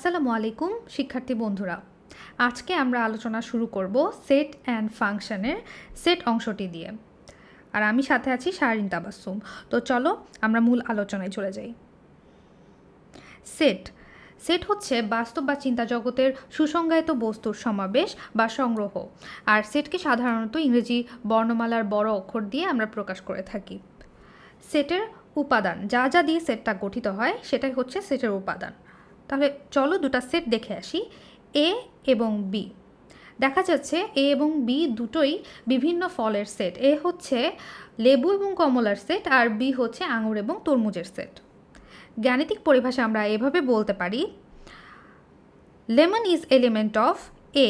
আসসালামু আলাইকুম শিক্ষার্থী বন্ধুরা। আজকে আমরা আলোচনা শুরু করব সেট অ্যান্ড ফাংশনের সেট অংশটি দিয়ে। আর আমি সাথে আছি শাহরিন তাবাসসুম। তো চলো আমরা মূল আলোচনায় চলে যাই। সেট সেট হচ্ছে বাস্তব বা চিন্তা জগতের সুসংজ্ঞায়িত বস্তুর সমাবেশ বা সংগ্রহ। আর সেটকে সাধারণত ইংরেজি বর্ণমালার বড় অক্ষর দিয়ে আমরা প্রকাশ করে থাকি। সেটের উপাদান যা যা দিয়ে সেটটা গঠিত হয় সেটাই হচ্ছে সেটের উপাদান। তাহলে চলো দুটো সেট দেখে আসি, এ এবং বি। দেখা যাচ্ছে এ এবং বি দুটোই বিভিন্ন ফলের সেট। এ হচ্ছে লেবু এবং কমলার সেট, আর বি হচ্ছে আঙুর এবং তরমুজের সেট। গাণিতিক পরিভাষা আমরা এভাবে বলতে পারি, লেমন ইজ এলিমেন্ট অফ এ।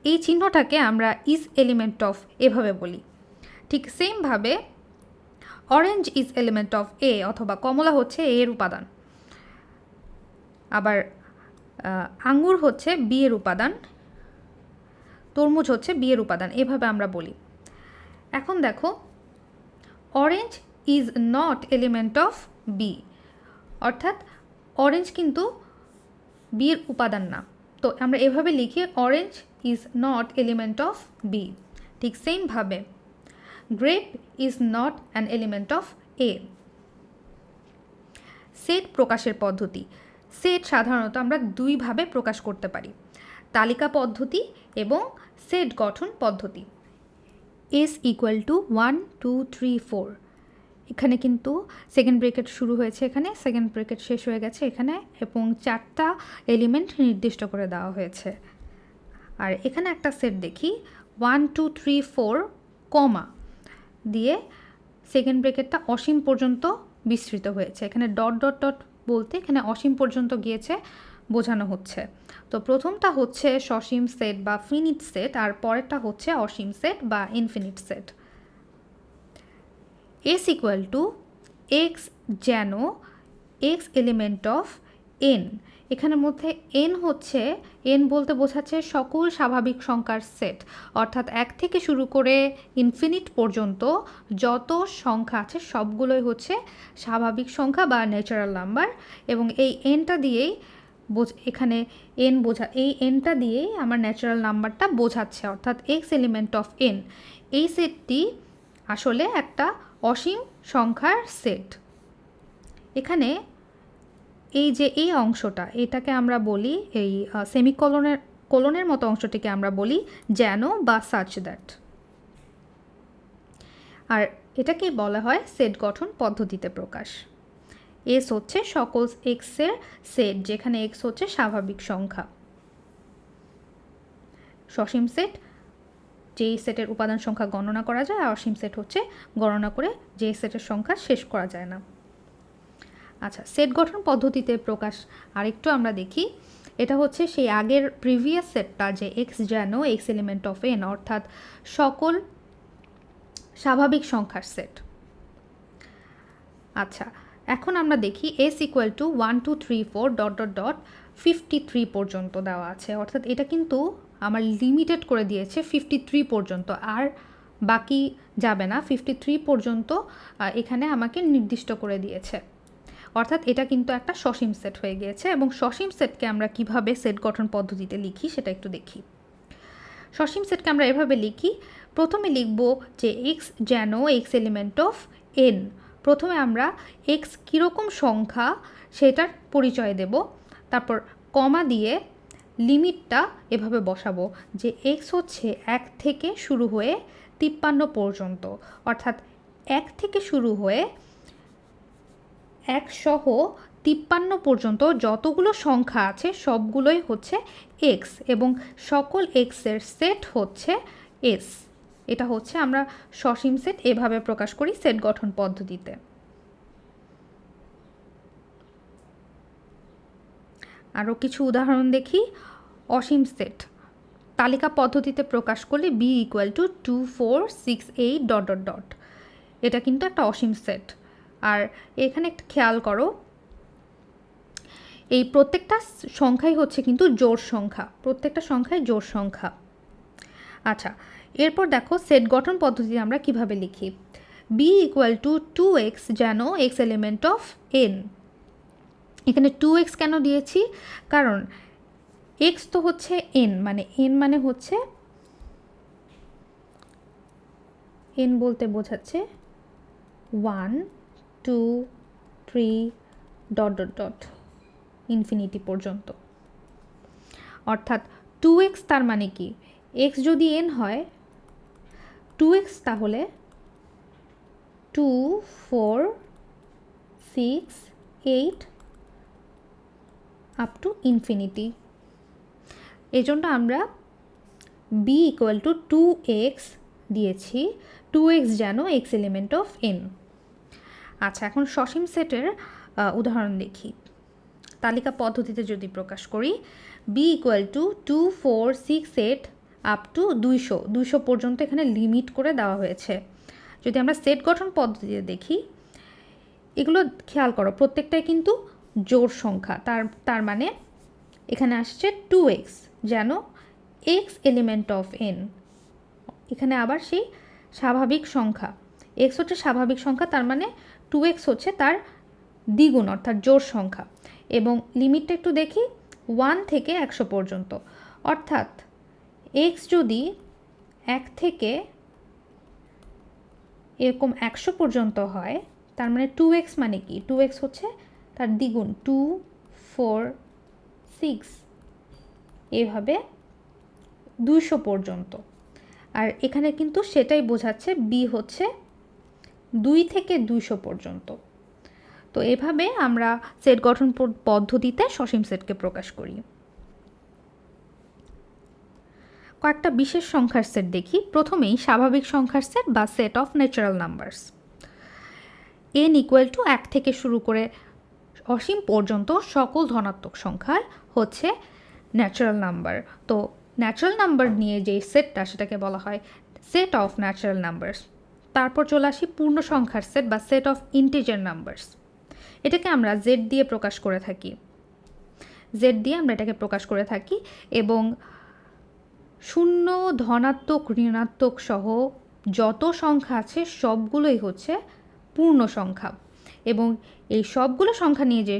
এই চিহ্নটাকে আমরা ইজ এলিমেন্ট অফ এভাবে বলি। ঠিক সেমভাবে অরেঞ্জ ইজ এলিমেন্ট অফ এ, অথবা কমলা হচ্ছে এ এর উপাদান। আবার আঙ্গুর হচ্ছে বি এর উপাদান, তরমুজ হচ্ছে বি এর উপাদান, এভাবে আমরা বলি। এখন দেখো, orange is not element of B, অর্থাৎ অরেঞ্জ কিন্তু বি এর উপাদান না। তো আমরা এভাবে লিখি, orange is not element of B. ঠিক সেমভাবে grape is not an element of A. Set প্রকাশের পদ্ধতি। সেট সাধারণত আমরা দুইভাবে প্রকাশ করতে পারি, তালিকা পদ্ধতি এবং সেট গঠন পদ্ধতি। S equal to 1 2 3 4। এখানে কিন্তু সেকেন্ড ব্রেকেট শুরু হয়েছে, এখানে সেকেন্ড ব্রেকেট শেষ হয়ে গেছে এখানে, এবং 4টা এলিমেন্ট নির্দিষ্ট করে দেওয়া হয়েছে। আর এখানে একটা সেট দেখি, 1 2 3 4 কমা দিয়ে সেকেন্ড ব্রেকেটটা অসীম পর্যন্ত বিস্তৃত হয়েছে। এখানে ডট ডট ডট বলতে এখানে অসীম পর্যন্ত গিয়েছে বোঝানো হচ্ছে। তো প্রথমটা হচ্ছে সসীম সেট বা ফিনিট সেট, আর পরেরটা হচ্ছে অসীম সেট বা infinite set. S equal to x যেন এক্স এলিমেন্ট অফ এন। এখানের মধ্যে এন হচ্ছে, এন বলতে বোঝাচ্ছে সকল স্বাভাবিক সংখ্যার সেট, অর্থাৎ 1 থেকে শুরু করে ইনফিনিট পর্যন্ত যত সংখ্যা আছে সবগুলোই হচ্ছে স্বাভাবিক সংখ্যা বা ন্যাচারাল নাম্বার। এবং এই এনটা দিয়েই এখানে এই এনটা দিয়েই আমার ন্যাচারাল নাম্বারটা বোঝাচ্ছে, অর্থাৎ এক্স এলিমেন্ট অফ এন। এই সেটটি আসলে একটা অসীম সংখ্যার সেট। এখানে এই যে এই অংশটা, এটাকে আমরা বলি, এই কোলনের মতো অংশটিকে আমরা বলি যেন বা সাচ দ্যাট। আর এটাকে বলা হয় সেট গঠন পদ্ধতিতে প্রকাশ। এস হচ্ছে সকল এক্সের সেট, যেখানে এক্স হচ্ছে স্বাভাবিক সংখ্যা। সসীম সেট, যেই সেটের উপাদান সংখ্যা গণনা করা যায়, আর অসীম সেট হচ্ছে গণনা করে যেই সেটের সংখ্যা শেষ করা যায় না। আচ্ছা, সেট গঠন পদ্ধতিতে প্রকাশ আরেকটু আমরা দেখি। এটা হচ্ছে সেই আগের প্রিভিয়াস সেটটা, যে এক্স যেন এক্স এলিমেন্ট অফ এন, অর্থাৎ সকল স্বাভাবিক সংখ্যার সেট। আচ্ছা, এখন আমরা দেখি S equal to 1 2 3 4 dot dot dot 53 পর্যন্ত দেওয়া আছে, অর্থাৎ এটা কিন্তু আমার লিমিটেড করে দিয়েছে 53 পর্যন্ত, আর বাকি যাবে না। 53 পর্যন্ত এখানে আমাকে নির্দিষ্ট করে দিয়েছে, অর্থাৎ এটা কিন্তু একটা সসীম সেট হয়ে গিয়েছে। এবং সসীম সেটকে আমরা কিভাবে সেট গঠন পদ্ধতিতে লিখি সেটা একটু দেখি। সসীম সেটকে আমরা এভাবে লিখি, প্রথমে লিখব যে এক্স যেন এক্স এলিমেন্ট অফ এন। প্রথমে আমরা এক্স কীরকম সংখ্যা সেটার পরিচয় দেব, তারপর কমা দিয়ে লিমিটটা এভাবে বসাবো যে এক্স হচ্ছে 1 থেকে শুরু হয়ে 53 পর্যন্ত, অর্থাৎ 1 থেকে শুরু হয়ে 1 সহ 53 পর্যন্ত যতগুলো সংখ্যা আছে সবগুলোই হচ্ছে এক্স, এবং সকল এক্সের সেট হচ্ছে এস। এটা হচ্ছে আমরা সসীম সেট এভাবে প্রকাশ করি সেট গঠন পদ্ধতিতে। আরও কিছু উদাহরণ দেখি। অসীম সেট তালিকা পদ্ধতিতে প্রকাশ করলে B equal to 2 4 6 8 dot dot dot. এটা কিন্তু একটা অসীম সেট। আর এখানে একটা খেয়াল করো, এই প্রত্যেকটা সংখ্যাই হচ্ছে কিন্তু জোড় সংখ্যা, প্রত্যেকটা সংখ্যাই জোড় সংখ্যা। আচ্ছা, এরপর দেখো সেট গঠন পদ্ধতি আমরা কিভাবে লিখি। বি ইকুয়াল টু 2x যেন এক্স এলিমেন্ট অফ এন। এখানে 2x কেন দিয়েছি, কারণ এক্স তো হচ্ছে এন, মানে এন মানে হচ্ছে এন বলতে বোঝাচ্ছে 1 2 3 ডট ডট ডট ইনফিনিটি পর্যন্ত। অর্থাৎ 2x তার মানে কি, x যদি n হয় 2x তাহলে 2 4 6 8 আপ টু ইনফিনিটি। এজন্য আমরা b ইকুয়াল টু 2x দিয়েছি, 2x যেন x এলিমেন্ট অফ n। আচ্ছা, এখন সসীম সেটের উদাহরণ দেখি। তালিকা পদ্ধতিতে যদি প্রকাশ করি, b equal to 2 4 6 8 up to 200 পর্যন্ত এখানে লিমিট করে দেওয়া হয়েছে। যদি আমরা সেট গঠন পদ্ধতিতে দেখি, এগুলো খেয়াল করো প্রত্যেকটাই কিন্তু জোড় সংখ্যা, তার মানে এখানে আসছে 2x যেন x এলিমেন্ট অফ n। এখানে আবার সেই স্বাভাবিক সংখ্যা, x হচ্ছে স্বাভাবিক সংখ্যা, তার মানে 2x হচ্ছে তার দ্বিগুণ অর্থাৎ জোড় সংখ্যা। এবং লিমিটটা একটু দেখি, 1 থেকে 100 পর্যন্ত। অর্থাৎ x যদি 1 থেকে এরকম 100 পর্যন্ত হয়, তার মানে 2x মানে কি, 2x হচ্ছে তার দ্বিগুণ, 2 4 6 এভাবে 200 পর্যন্ত। আর এখানে কিন্তু সেটাই বোঝাচ্ছে b হচ্ছে 2 থেকে 200 পর্যন্ত। তো এভাবে আমরা সেট গঠন পদ্ধতিতে সসীম সেটকে প্রকাশ করি। কয়েকটা বিশেষ সংখ্যার সেট দেখি। প্রথমেই স্বাভাবিক সংখ্যার সেট বা set of natural numbers. n equal to 1 থেকে শুরু করে অসীম পর্যন্ত সকল ধনাত্মক সংখ্যার হচ্ছে ন্যাচারাল নাম্বার। তো ন্যাচারাল নাম্বার নিয়ে যে সেটটা, সেটাকে বলা হয় সেট অফ ন্যাচারাল নাম্বারস। তারপর চলে আসি পূর্ণ সংখ্যার সেট বা সেট অফ ইন্টিজার নাম্বারস। এটাকে আমরা জেড দিয়ে প্রকাশ করে থাকি, জেড দিয়ে আমরা এটাকে প্রকাশ করে থাকি। এবং শূন্য, ধনাত্মক, ঋণাত্মক সহ যত সংখ্যা আছে সবগুলোই হচ্ছে পূর্ণ সংখ্যা। এবং এই সবগুলো সংখ্যা নিয়ে যে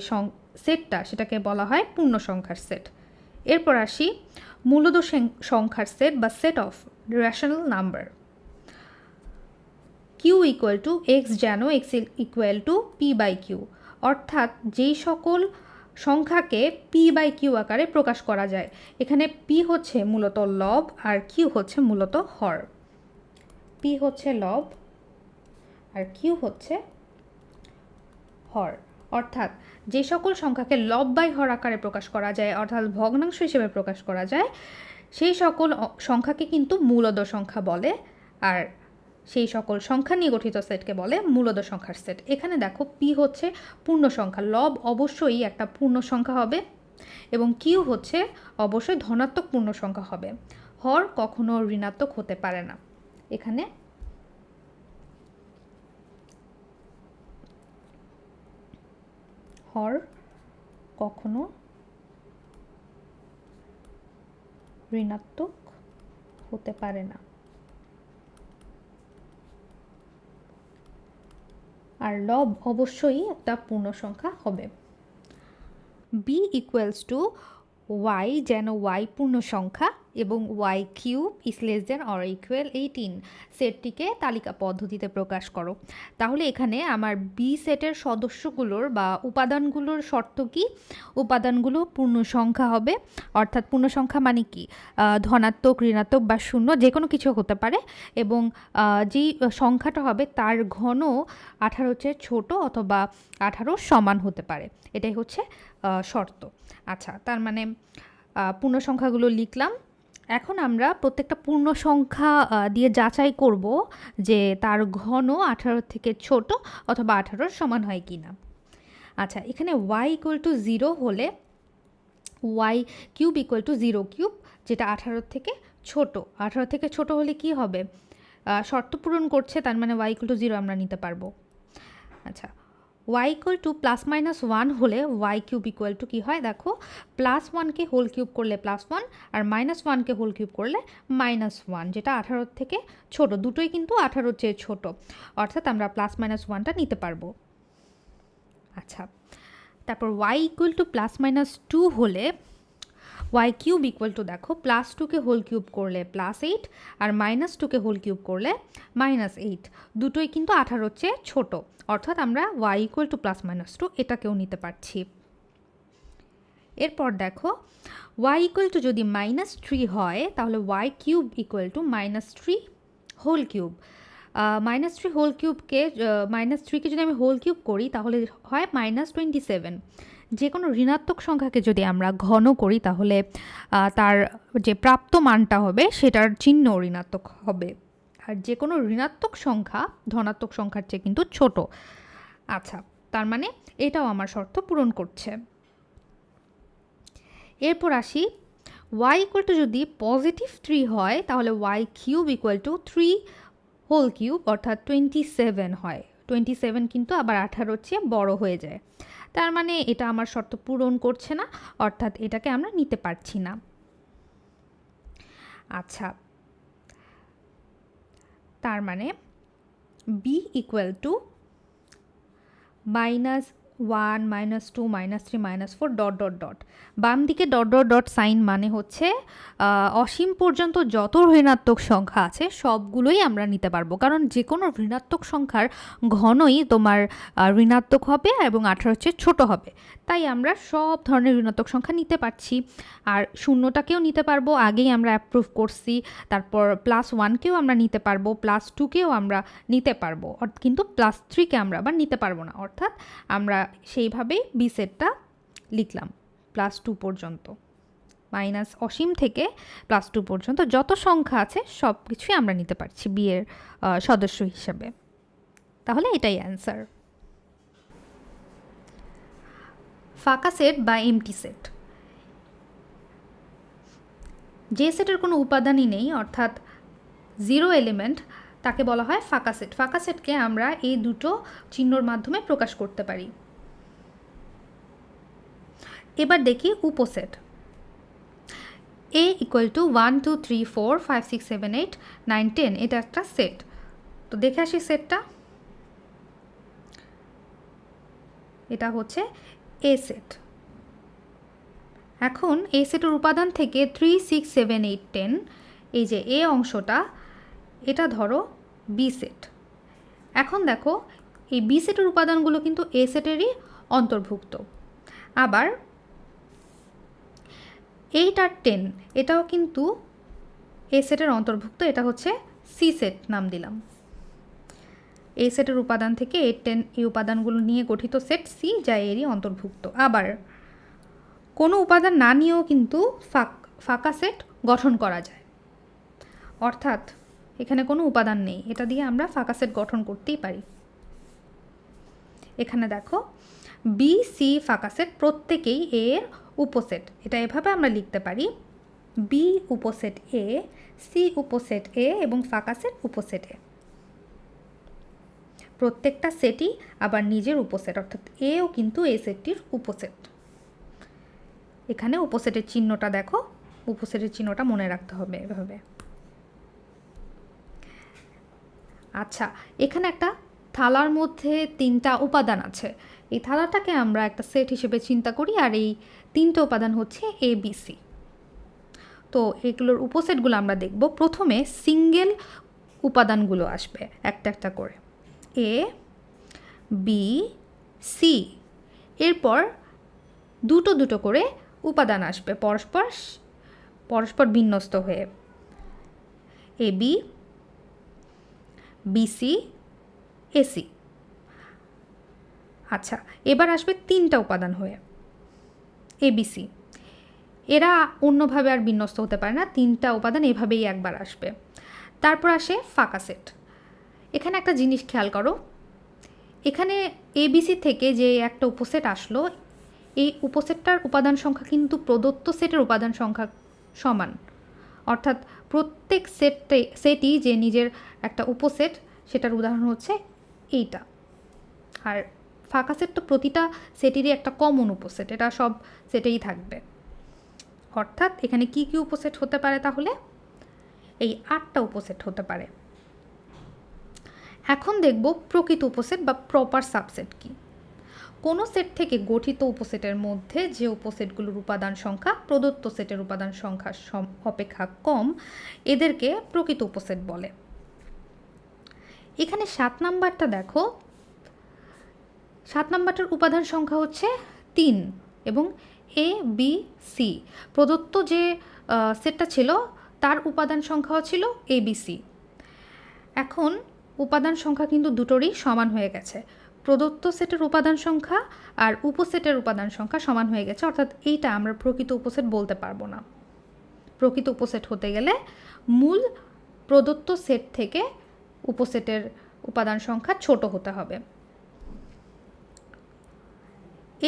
সেটটা, সেটাকে বলা হয় পূর্ণ সংখ্যার সেট। এরপর আসি মূলদ সংখ্যার সেট বা set of rational number. Q equal to x যেন x equal to p by q. অর্থাৎ যেই সকল সংখ্যাকে পি বাই কিউ আকারে প্রকাশ করা যায়। এখানে পি হচ্ছে মূলত লব আর কিউ হচ্ছে মূলত হর। পি হচ্ছে লব আর কিউ হচ্ছে হর। অর্থাৎ যে সকল সংখ্যাকে লব বাই হর আকারে প্রকাশ করা যায়, অর্থাৎ ভগ্নাংশ হিসেবে প্রকাশ করা যায়, সেই সকল সংখ্যাকে কিন্তু মূলদ সংখ্যা বলে। আর সেই সকল সংখ্যা নিয়ে গঠিত সেটকে বলে মূলদ সংখ্যার সেট। এখানে দেখো পি হচ্ছে পূর্ণ সংখ্যা, লব অবশ্যই একটা পূর্ণ সংখ্যা হবে এবং কিউ হচ্ছে অবশ্যই ধনাত্মক পূর্ণ সংখ্যা হবে। হর কখনো ঋণাত্মক হতে পারে না। এখানে হর কখনো ঋণাত্মক হতে পারে না। আর লব অবশ্যই একটা পূর্ণ সংখ্যা হবে। b ইকুয়ালস টু ওয়াই যেন ওয়াই পূর্ণ সংখ্যা এবং Y cube is less than or equal 18 সেটটিকে তালিকা পদ্ধতিতে প্রকাশ করো। তাহলে এখানে আমার বি সেটের সদস্যগুলোর বা উপাদানগুলোর শর্ত কি? উপাদানগুলো পূর্ণ সংখ্যা হবে। অর্থাৎ পূর্ণ সংখ্যা মানে কি, ধনাত্মক, ঋণাত্মক বা শূন্য যে কোনো কিছু হতে পারে। এবং যেই সংখ্যাটা হবে তার ঘন 18 চেয়ে ছোট অথবা 18 সমান হতে পারে। এটাই হচ্ছে শর্ত। আচ্ছা, তার মানে পূর্ণ সংখ্যাগুলো লিখলাম। এখন আমরা প্রত্যেকটা পূর্ণ সংখ্যা দিয়ে যাচাই করব যে তার ঘন 18 থেকে ছোট অথবা 18 সমান হয় কি না। আচ্ছা, এখানে y ইকুয়াল টু 0 হলে y cube equal two 0 cube, যেটা 18 থেকে ছোট। 18 থেকে ছোট হলে কি হবে? শর্ত পূরণ করছে, তার মানে y ইকুয়াল টু 0 আমরা নিতে পারবো। আচ্ছা, y equal to plus minus 1 হলে y কিউব ইকুয়াল টু কী হয়? দেখো, প্লাস 1কে হোল কিউব করলে প্লাস 1 আর মাইনাস 1কে হোল কিউব করলে মাইনাস 1, যেটা 18 থেকে ছোট। দুটোই কিন্তু 18 চেয়ে ছোট, অর্থাৎ আমরা প্লাস মাইনাস 1টা নিতে পারবো। আচ্ছা, তারপর y equal to plus minus 2 হলে ওয়াই কিউব ইকুয়াল টু দেখো +2কে হোল কিউব করলে +8 আর -2কে হোল কিউব করলে -8, দুটোই কিন্তু 18 চেয়ে ছোট, অর্থাৎ আমরা ওয়াই ইকুয়াল টু +-2 এটাকেও নিতে পারছি। এরপর দেখো ওয়াই ইকুয়াল টু যদি -3 হয় তাহলে Y cube equal to -3 whole cube. -3 whole কিউবকে -3কে যদি আমি হোল কিউব করি তাহলে হয় -27। যে কোনো ঋণাত্মক সংখ্যাকে যদি আমরা ঘন করি তাহলে তার যে প্রাপ্ত মানটা হবে সেটার চিহ্ন ঋণাত্মক হবে, আর যে কোনো ঋণাত্মক সংখ্যা ধনাত্মক সংখ্যার চেয়ে কিন্তু ছোট। আচ্ছা, তার মানে এটাও আমার শর্ত পূরণ করছে। এরপর আসি ওয়াই ইকুয়াল টু যদি +3 হয় তাহলে Y cube equal to 3 whole cube অর্থাৎ 27 হয়। 27 কিন্তু আবার 18 চেয়ে বড় হয়ে যায়, তার মানে এটা আমার শর্ত পূরণ করছে না, অর্থাৎ এটাকে আমরা নিতে পারছি না। আচ্ছা, তার মানে B equal to -1 -2 -3 -4 dot dot dot, বাম দিকে ডট ডট ডট সাইন মানে হচ্ছে অসীম পর্যন্ত যত ঋণাত্মক সংখ্যা আছে সবগুলোই আমরা নিতে পারবো, কারণ যে কোনো ঋণাত্মক সংখ্যার ঘনই তোমার ঋণাত্মক হবে এবং 18 চেয়ে ছোট হবে, তাই আমরা সব ধরনের ঋণাত্মক সংখ্যা নিতে পারছি। আর শূন্যটাকেও নিতে পারবো, আগেই আমরা অ্যাপ্রুভ করছি। তারপর +1কেও আমরা নিতে পারবো, +2কেও আমরা নিতে পারবো, কিন্তু +3কে আমরা আবার নিতে পারবো না, অর্থাৎ আমরা সেইভাবেই বি সেটটা লিখলাম +2 পর্যন্ত, মাইনাস অসীম থেকে +2 পর্যন্ত যত সংখ্যা আছে সব কিছুই আমরা নিতে পারছি বি এর সদস্য হিসেবে। তাহলে এটাই অ্যান্সার। ফাঁকা সেট বা এমটি সেট, যে সেটের কোনো উপাদানই নেই অর্থাৎ 0 এলিমেন্ট, তাকে বলা হয় ফাঁকা সেট। ফাঁকা সেটকে আমরা এই দুটো চিহ্নর মাধ্যমে প্রকাশ করতে পারি। এবার দেখি উপসেট। এ ইকুয়াল টু 1 2 3 4 5 6 7 8 9 10, এটা একটা সেট। তো দেখে আসি সেটটা। এটা হচ্ছে এ সেট। এখন এ সেটের উপাদান থেকে 3 6 7 8 10, এই যে এ অংশটা, এটা ধরো বি সেট। এখন দেখো এই বি সেটের উপাদানগুলো কিন্তু এ সেটেরই অন্তর্ভুক্ত। আবার 8 আর 10 এটাও কিন্তু এ সেটের অন্তর্ভুক্ত, এটা হচ্ছে সি সেট নাম দিলাম। এ সেটের উপাদান থেকে 8 10 এই উপাদানগুলো নিয়ে গঠিত সেট সি, যা এরই অন্তর্ভুক্ত। আবার কোনো উপাদান না নিয়েও কিন্তু ফাঁকা সেট গঠন করা যায়, অর্থাৎ এখানে কোনো উপাদান নেই, এটা দিয়ে আমরা ফাঁকা সেট গঠন করতেই পারি। এখানে দেখো বি সি ফাঁকা সেট প্রত্যেকেই এর উপসেট। এটা এভাবে আমরা লিখতে পারি বি উপসেট এ, সি উপসেট এ এবং ফাঁকা সেট উপসেট এ। প্রত্যেকটা সেটই আবার নিজের উপসেট, অর্থাৎ এও কিন্তু এই সেটটির উপসেট। এখানে উপসেটের চিহ্নটা দেখো, উপসেটের চিহ্নটা মনে রাখতে হবে এভাবে। আচ্ছা, এখানে একটা থালার মধ্যে 3টা উপাদান আছে, এই থালাটাকে আমরা একটা সেট হিসেবে চিন্তা করি, আর এই 3টে উপাদান হচ্ছে এ বি সি। তো এগুলোর উপসেটগুলো আমরা দেখব। প্রথমে সিঙ্গেল উপাদানগুলো আসবে একটা একটা করে, এ বি সি। এরপর দুটো দুটো করে উপাদান আসবে পরস্পর বিন্যস্ত হয়ে, এ বি বিসি এসি। আচ্ছা, এবার আসবে 3টা উপাদান হয়ে, এবিসি। এরা অন্যভাবে আর বিন্যস্ত হতে পারে না, 3টা উপাদান এভাবেই একবার আসবে। তারপর আসে ফাঁকা সেট। এখানে একটা জিনিস খেয়াল করো, এখানে এবিসি থেকে যে একটা উপসেট আসলো, এই উপসেটটার উপাদান সংখ্যা কিন্তু প্রদত্ত সেটের উপাদান সংখ্যা সমান, অর্থাৎ প্রত্যেক সেটই যে নিজের একটা উপসেট, সেটার উদাহরণ হচ্ছে এইটা। আর ফাঁকা সেট তো প্রতিটা সেটেরই একটা কমন উপসেট, এটা সব সেটেই থাকবে। অর্থাৎ এখানে কি কি উপসেট হতে পারে, তাহলে এই 8টা উপসেট হতে পারে। এখন দেখব প্রকৃত উপসেট বা প্রপার সাবসেট কি। কোনো সেট থেকে গঠিত উপসেটের মধ্যে যে উপসেটগুলোর উপাদান সংখ্যা প্রদত্ত সেটের উপাদান সংখ্যা অপেক্ষা কম এদেরকে প্রকৃত উপসেট বলে। এখানে 7 নাম্বারটা দেখো, 7 নাম্বারটার উপাদান সংখ্যা হচ্ছে 3 এবং এ বি সি। প্রদত্ত যে সেটটা ছিল তার উপাদান সংখ্যাও ছিল এ বি সি। এখন উপাদান সংখ্যা কিন্তু দুটোরই সমান হয়ে গেছে। প্রদত্ত সেটের উপাদান সংখ্যা আর উপসেটের উপাদান সংখ্যা সমান হয়ে গেছে, অর্থাৎ এইটা আমরা প্রকৃত উপসেট বলতে পারবো না। প্রকৃত উপসেট হতে গেলে মূল প্রদত্ত সেট থেকে উপসেটের উপাদান সংখ্যা ছোট হতে হবে।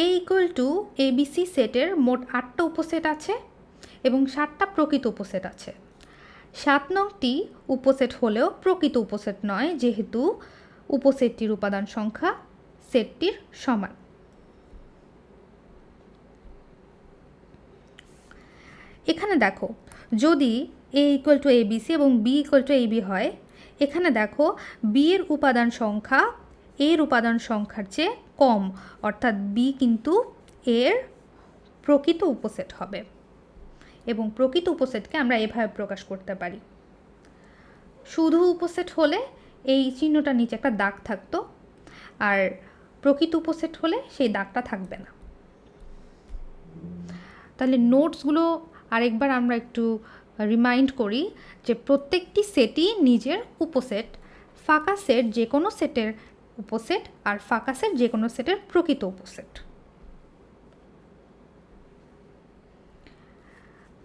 এ ইকুয়াল টু এবিসি সেটের মোট 8টা উপসেট আছে এবং 7টা প্রকৃত উপসেট আছে। 7 নংটি উপসেট হলেও প্রকৃত উপসেট নয়, যেহেতু উপসেটটির উপাদান সংখ্যা সেটটির সমান। এখানে দেখো, যদি এ ইকুয়াল টু এবিসি এবং বি ইকুয়াল টু এবি হয়, এখানে দেখো বি এর উপাদান সংখ্যা এর উপাদান সংখ্যার চেয়ে কম, অর্থাৎ বি কিন্তু এর প্রকৃত উপসেট হবে। এবং প্রকৃত উপসেটকে আমরা এভাবে প্রকাশ করতে পারি। শুধু উপসেট হলে এই চিহ্নটার নিচে একটা দাগ থাকতো, আর প্রকৃত উপসেট হলে সেই দাগটা থাকবে না। তাহলে নোটসগুলো আরেকবার আমরা একটু রিমাইন্ড করি যে প্রত্যেকটি সেটই নিজের উপসেট। ফাঁকা সেট যে কোনো সেটের উপসেট, আর ফাঁকা সেট যে কোনো সেটের প্রকৃত উপসেট।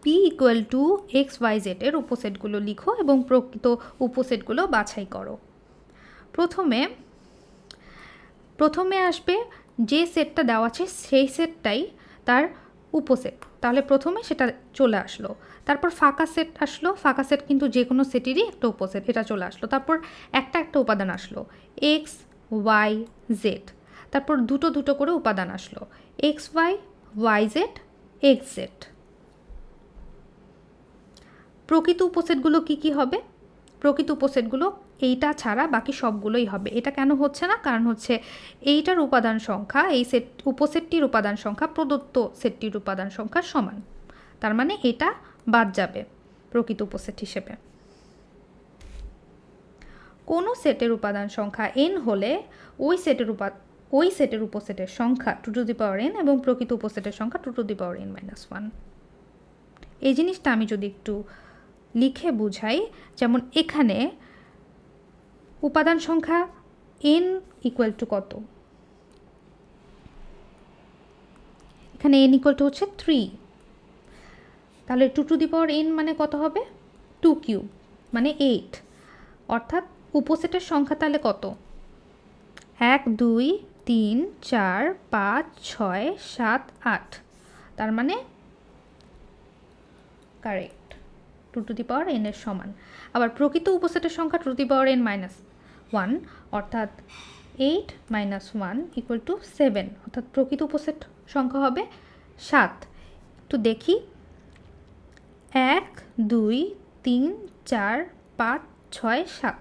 P equal to X Y Z এর উপসেটগুলো লিখো এবং প্রকৃত উপসেটগুলো বাছাই করো। প্রথমে আসবে যে সেটটা দেওয়া আছে সেই সেটটাই তার উপসেট, তাহলে প্রথমে সেটা চলে আসলো। তারপর ফাঁকা সেট আসলো, ফাঁকা সেট কিন্তু যে কোনো সেটেরই একটা উপসেট, এটা চলে আসলো। তারপর একটা উপাদান আসলো এক্স ওয়াই জেড, তারপর দুটো করে উপাদান আসলো X Y Y Z X Z. প্রকৃত উপসেটগুলো কি হবে? প্রকৃত উপসেটগুলো এইটা ছাড়া বাকি সবগুলোই হবে। এটা কেন হচ্ছে না? কারণ হচ্ছে এইটার উপাদান সংখ্যা, এই উপসেটটির উপাদান সংখ্যা প্রদত্ত সেটটির উপাদান সংখ্যার সমান, তার মানে এটা বাদ যাবে প্রকৃত উপসেট হিসেবে। কোনো সেটের উপাদান সংখ্যা n হলে ওই সেটের উপসেটের সংখ্যা 2n এবং প্রকৃত উপসেটের সংখ্যা 2n-1। এই জিনিসটা আমি যদি একটু লিখে বুঝাই, যেমন এখানে উপাদান সংখ্যা n ইকুয়াল টু কত? এখানে n ইকুয়াল টু হচ্ছে 3, তাহলে 2n মানে কত হবে? 2³ মানে 8, অর্থাৎ উপসেটের সংখ্যা তাহলে কত? 1 2 3 4 5 6 7 8, তার মানে কারেক্ট 2n এর সমান। আবার প্রকৃত উপসেটের সংখ্যা 2n-1, অর্থাৎ 8 - 1 ইকুয়াল টু 7, অর্থাৎ প্রকৃত উপসেট সংখ্যা হবে 7। একটু দেখি, 1 2 3 4 5 6 7,